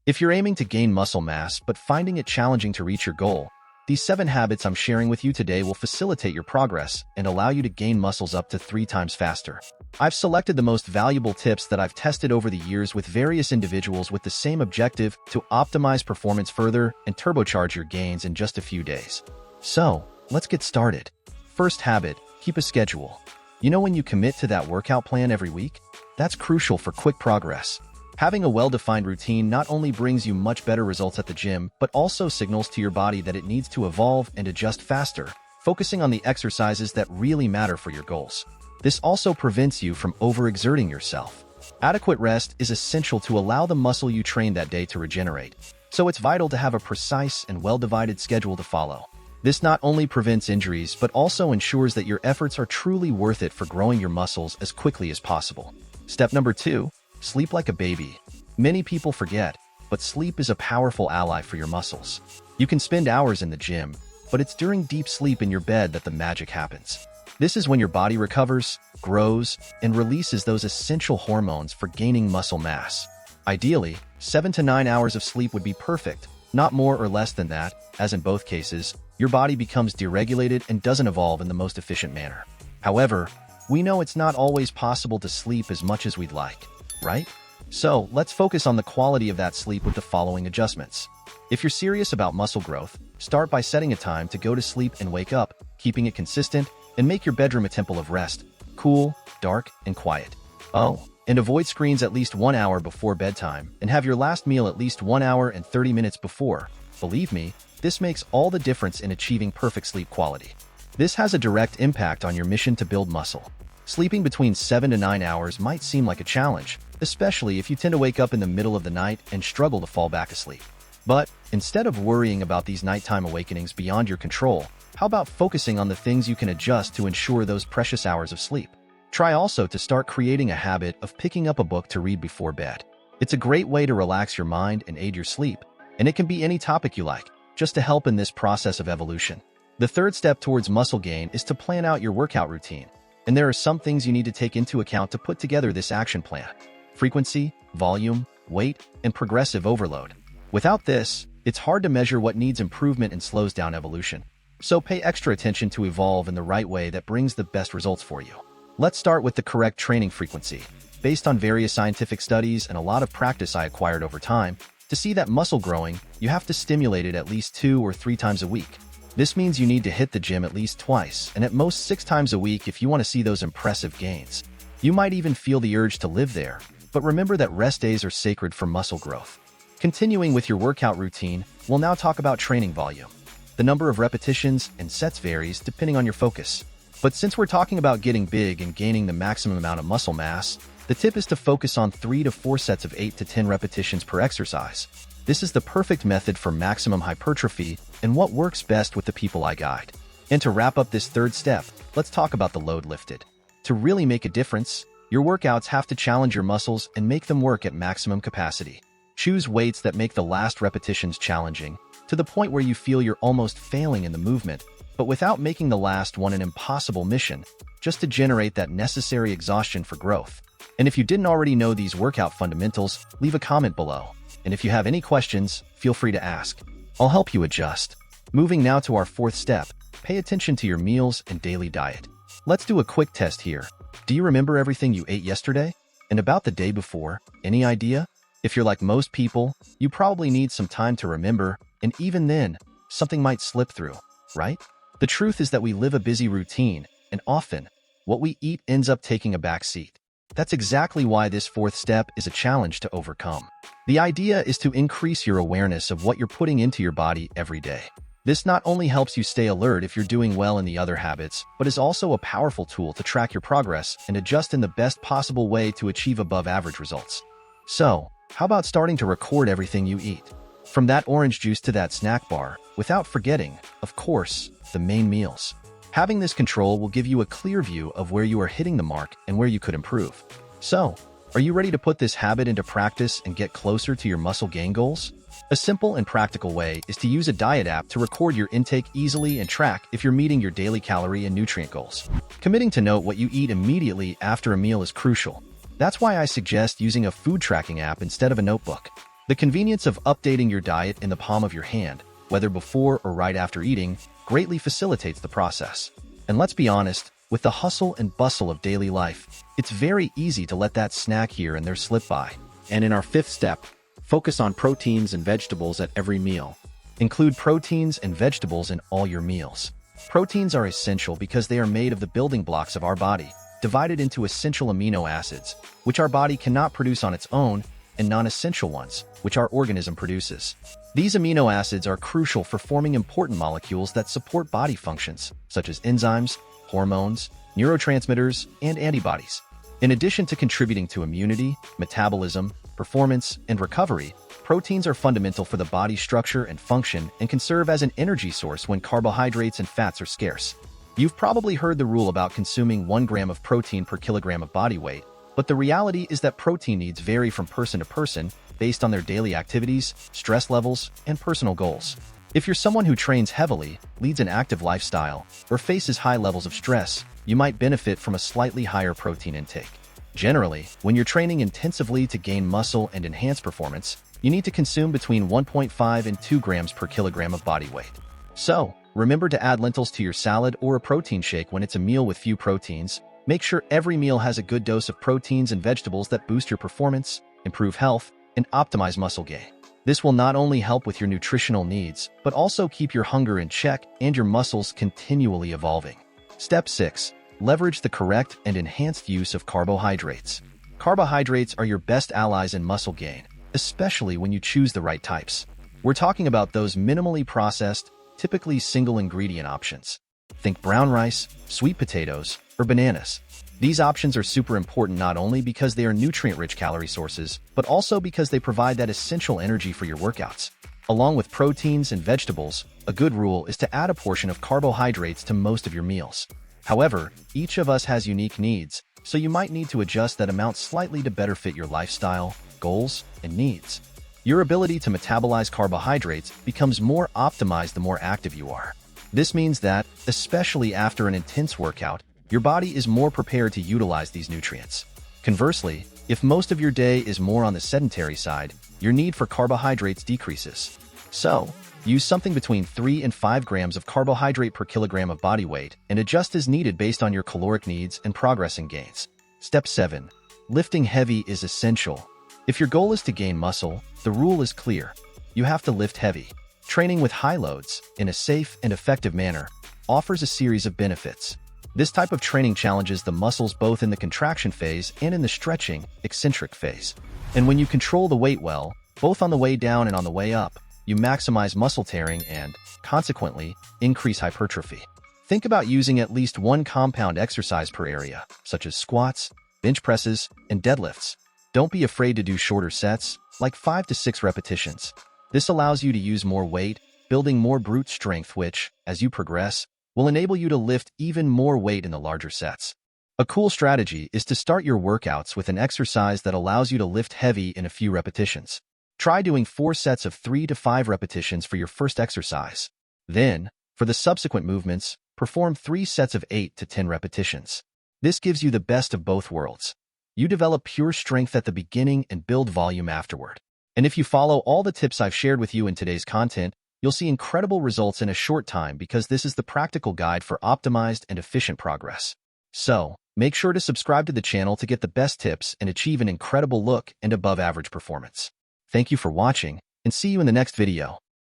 If you're aiming to gain muscle mass but finding it challenging to reach your goal, these 7 habits I'm sharing with you today will facilitate your progress and allow you to gain muscles up to 3 times faster. I've selected the most valuable tips that I've tested over the years with various individuals with the same objective to optimize performance further and turbocharge your gains in just a few days. So, let's get started. First habit, keep a schedule. You know when you commit to that workout plan every week? That's crucial for quick progress. Having a well-defined routine not only brings you much better results at the gym, but also signals to your body that it needs to evolve and adjust faster, focusing on the exercises that really matter for your goals. This also prevents you from overexerting yourself. Adequate rest is essential to allow the muscle you train that day to regenerate, so it's vital to have a precise and well-divided schedule to follow. This not only prevents injuries, but also ensures that your efforts are truly worth it for growing your muscles as quickly as possible. Step number 2. Sleep like a baby. Many people forget, but sleep is a powerful ally for your muscles. You can spend hours in the gym, but it's during deep sleep in your bed that the magic happens. This is when your body recovers, grows, and releases those essential hormones for gaining muscle mass. Ideally, 7 to 9 hours of sleep would be perfect, not more or less than that, as in both cases, your body becomes deregulated and doesn't evolve in the most efficient manner. However, we know it's not always possible to sleep as much as we'd like, right? So, let's focus on the quality of that sleep with the following adjustments. If you're serious about muscle growth, start by setting a time to go to sleep and wake up, keeping it consistent, and make your bedroom a temple of rest, cool, dark, and quiet. Oh, and avoid screens at least 1 hour before bedtime, and have your last meal at least 1 hour and 30 minutes before. Believe me, this makes all the difference in achieving perfect sleep quality. This has a direct impact on your mission to build muscle. Sleeping between 7 to 9 hours might seem like a challenge, especially if you tend to wake up in the middle of the night and struggle to fall back asleep. But instead of worrying about these nighttime awakenings beyond your control, how about focusing on the things you can adjust to ensure those precious hours of sleep? Try also to start creating a habit of picking up a book to read before bed. It's a great way to relax your mind and aid your sleep, and it can be any topic you like, just to help in this process of evolution. The third step towards muscle gain is to plan out your workout routine. And there are some things you need to take into account to put together this action plan: frequency, volume, weight, and progressive overload. Without this, it's hard to measure what needs improvement and slows down evolution. So pay extra attention to evolve in the right way that brings the best results for you. Let's start with the correct training frequency. Based on various scientific studies and a lot of practice I acquired over time, to see that muscle growing, you have to stimulate it at least 2 or 3 times a week. This means you need to hit the gym at least twice, and at most 6 times a week if you want to see those impressive gains. You might even feel the urge to live there, but remember that rest days are sacred for muscle growth. Continuing with your workout routine, we'll now talk about training volume. The number of repetitions and sets varies depending on your focus. But since we're talking about getting big and gaining the maximum amount of muscle mass, the tip is to focus on 3 to 4 sets of 8 to 10 repetitions per exercise. This is the perfect method for maximum hypertrophy and what works best with the people I guide. And to wrap up this third step, let's talk about the load lifted. To really make a difference, your workouts have to challenge your muscles and make them work at maximum capacity. Choose weights that make the last repetitions challenging, to the point where you feel you're almost failing in the movement, but without making the last one an impossible mission, just to generate that necessary exhaustion for growth. And if you didn't already know these workout fundamentals, leave a comment below. And if you have any questions, feel free to ask. I'll help you adjust. Moving now to our fourth step, pay attention to your meals and daily diet. Let's do a quick test here. Do you remember everything you ate yesterday? And about the day before? Any idea? If you're like most people, you probably need some time to remember, and even then, something might slip through, right? The truth is that we live a busy routine, and often, what we eat ends up taking a back seat. That's exactly why this fourth step is a challenge to overcome. The idea is to increase your awareness of what you're putting into your body every day. This not only helps you stay alert if you're doing well in the other habits, but is also a powerful tool to track your progress and adjust in the best possible way to achieve above-average results. So, how about starting to record everything you eat? From that orange juice to that snack bar, without forgetting, of course, the main meals. Having this control will give you a clear view of where you are hitting the mark and where you could improve. So, are you ready to put this habit into practice and get closer to your muscle gain goals? A simple and practical way is to use a diet app to record your intake easily and track if you're meeting your daily calorie and nutrient goals. Committing to note what you eat immediately after a meal is crucial. That's why I suggest using a food tracking app instead of a notebook. The convenience of updating your diet in the palm of your hand, whether before or right after eating, greatly facilitates the process. And let's be honest, with the hustle and bustle of daily life, it's very easy to let that snack here and there slip by. And in our fifth step, focus on proteins and vegetables at every meal. Include proteins and vegetables in all your meals. Proteins are essential because they are made of the building blocks of our body, divided into essential amino acids, which our body cannot produce on its own, and non-essential ones, which our organism produces. These amino acids are crucial for forming important molecules that support body functions, such as enzymes, hormones, neurotransmitters, and antibodies. In addition to contributing to immunity, metabolism, performance, and recovery, proteins are fundamental for the body's structure and function and can serve as an energy source when carbohydrates and fats are scarce. You've probably heard the rule about consuming 1 gram of protein per kilogram of body weight, but the reality is that protein needs vary from person to person based on their daily activities, stress levels, and personal goals. If you're someone who trains heavily, leads an active lifestyle, or faces high levels of stress, you might benefit from a slightly higher protein intake. Generally, when you're training intensively to gain muscle and enhance performance, you need to consume between 1.5 and 2 grams per kilogram of body weight. So, remember to add lentils to your salad or a protein shake when it's a meal with few proteins. Make sure every meal has a good dose of proteins and vegetables that boost your performance, improve health, and optimize muscle gain. This will not only help with your nutritional needs, but also keep your hunger in check and your muscles continually evolving. Step 6. Leverage the correct and enhanced use of carbohydrates. Carbohydrates are your best allies in muscle gain, especially when you choose the right types. We're talking about those minimally processed, typically single-ingredient options. Think brown rice, sweet potatoes, or bananas. These options are super important not only because they are nutrient-rich calorie sources, but also because they provide that essential energy for your workouts. Along with proteins and vegetables, a good rule is to add a portion of carbohydrates to most of your meals. However, each of us has unique needs, so you might need to adjust that amount slightly to better fit your lifestyle, goals, and needs. Your ability to metabolize carbohydrates becomes more optimized the more active you are. This means that, especially after an intense workout, your body is more prepared to utilize these nutrients. Conversely, if most of your day is more on the sedentary side, your need for carbohydrates decreases. So, use something between 3 and 5 grams of carbohydrate per kilogram of body weight and adjust as needed based on your caloric needs and progress in gains. Step 7. Lifting heavy is essential. If your goal is to gain muscle, the rule is clear. You have to lift heavy. Training with high loads, in a safe and effective manner, offers a series of benefits. This type of training challenges the muscles both in the contraction phase and in the stretching, eccentric phase. And when you control the weight well, both on the way down and on the way up, you maximize muscle tearing and, consequently, increase hypertrophy. Think about using at least one compound exercise per area, such as squats, bench presses, and deadlifts. Don't be afraid to do shorter sets, like 5 to 6 repetitions. This allows you to use more weight, building more brute strength which, as you progress, will enable you to lift even more weight in the larger sets. A cool strategy is to start your workouts with an exercise that allows you to lift heavy in a few repetitions. Try doing 4 sets of 3 to 5 repetitions for your first exercise. Then, for the subsequent movements, perform 3 sets of 8 to 10 repetitions. This gives you the best of both worlds. You develop pure strength at the beginning and build volume afterward. And if you follow all the tips I've shared with you in today's content, you'll see incredible results in a short time because this is the practical guide for optimized and efficient progress. So, make sure to subscribe to the channel to get the best tips and achieve an incredible look and above-average performance. Thank you for watching, and see you in the next video.